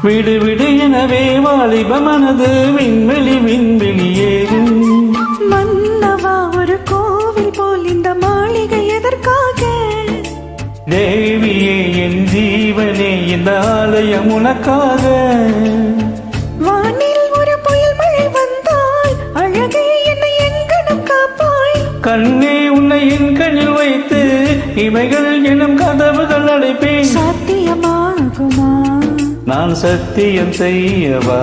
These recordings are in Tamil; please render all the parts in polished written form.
விடு விடு எனவே வாலிப மனது விண்வெளி விண்வெளியேறும். மன்னவா ஒரு கோவில் போல் இந்த மாளிகை எதற்காக? தேவியே என் ஜீவனே இந்த ஆலயம் உனக்காக. வானில் ஒரு புயல் மழை வந்தால் அழகே என்னை எங்கனம் காப்பாய். கண்ணே உன்னை என் கண்ணில் வைத்து இவைகள் எனும் கதவுகள் அடைப்பேன். சாத்தியமாகுமா? நான் சத்தியம் செய்யவா?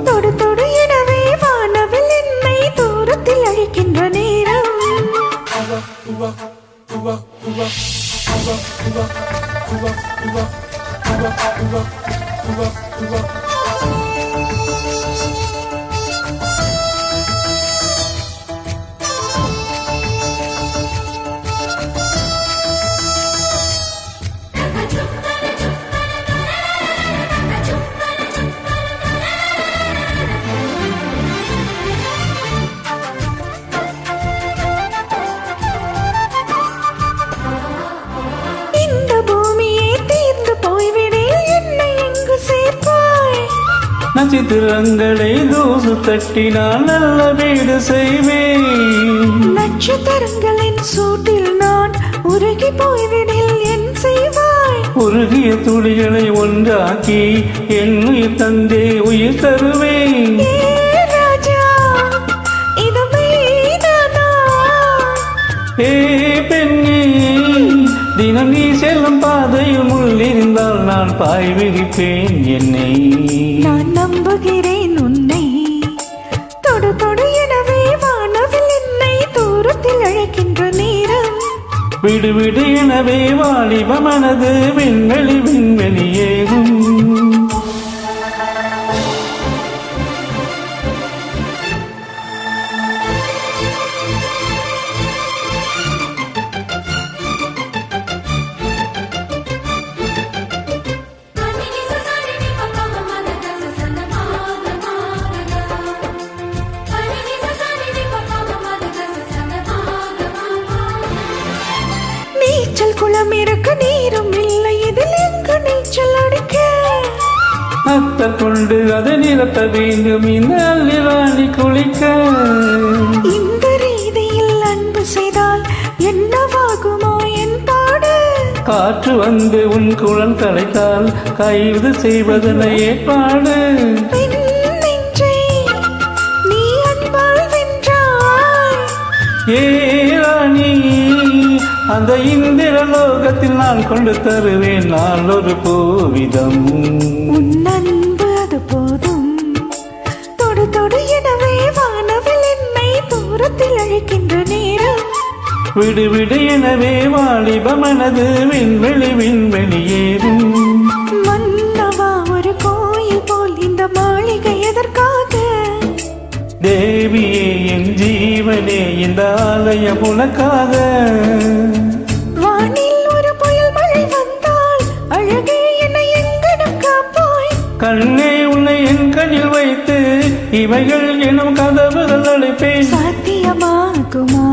தொடு தொடு எனவே வானவில் என்னை தூரத்தில் அழிக்கின்ற நேரம். நட்சத்திரங்களை தூசு தட்டினால் நல்ல வீடு செய்வேன். நட்சத்திரங்களின் சூட்டில் நான் உருகி போய்விடில் என் செய்வாய். உருகிய துளிகளை ஒன்றாக்கி என் உயிர் தந்தே உயிர் தருவேன். ராஜா இது மெய்தானா? ஏ பெண்ணே, தினம் நீ செல்லும் பாதையில் முள்ளிருந்தால் நான் பாய் விரிப்பேன் என்னை. நான் நம்புகிறேன் உன்னை. தொடு தொடு எனவே வானவில் என்னை தூரத்தில் அழைக்கின்ற நேரம். விடு விடு எனவே வாலிப மனது விண்வெளி விண்வெளியேறும். நீச்சல் குளம் இருக்க நீரும் இல்லை, இதில் எங்கு நீச்சல் அடிக்க? அத்த கொண்டு அதை நிரப்ப வேண்டும் இந்த அள்ளிராணி குளிக்க. இந்த ரீதியில் அன்பு செய்தால் என்னவாகுமோ என் பாடு? காற்று வந்து உன் குழல் கலைத்தால் கைது செய்வதனை ஏற்பாடு. பெண் நெஞ்சை நீ அன்பால் வென்றாய். ஏ ராணி, அந்த இந்திர லோகத்தில் நான் கொண்டு தருவேன் நான் ஒரு பூவிதம். உன் அன்பு அது போதும். தொடு தொடு எனவே வானவில் என்னை தூரத்தில் அழைக்கின்ற நேரம். விடு விடு எனவே வாலிப மனது விண்வெளி விண்வெளியேறும். மன்னவா ஒரு கோயில் போல் இந்த மாளிகை எதற்காக? தேவியே என் ஜீவனே இந்த ஆலயம் உனக்காக. வானில் ஒரு புயல் மழை வந்தால் அழகே என்னை எங்கனம் காப்பாய். கண்ணே உன்னை என் கண்ணில் வைத்து இவைகள் எனும் கதவுகள் அடைப்பேன். சாத்தியமாகுமா?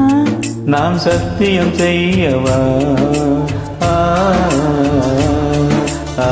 நான் சத்தியம் செய்யவா? ஆ ஆ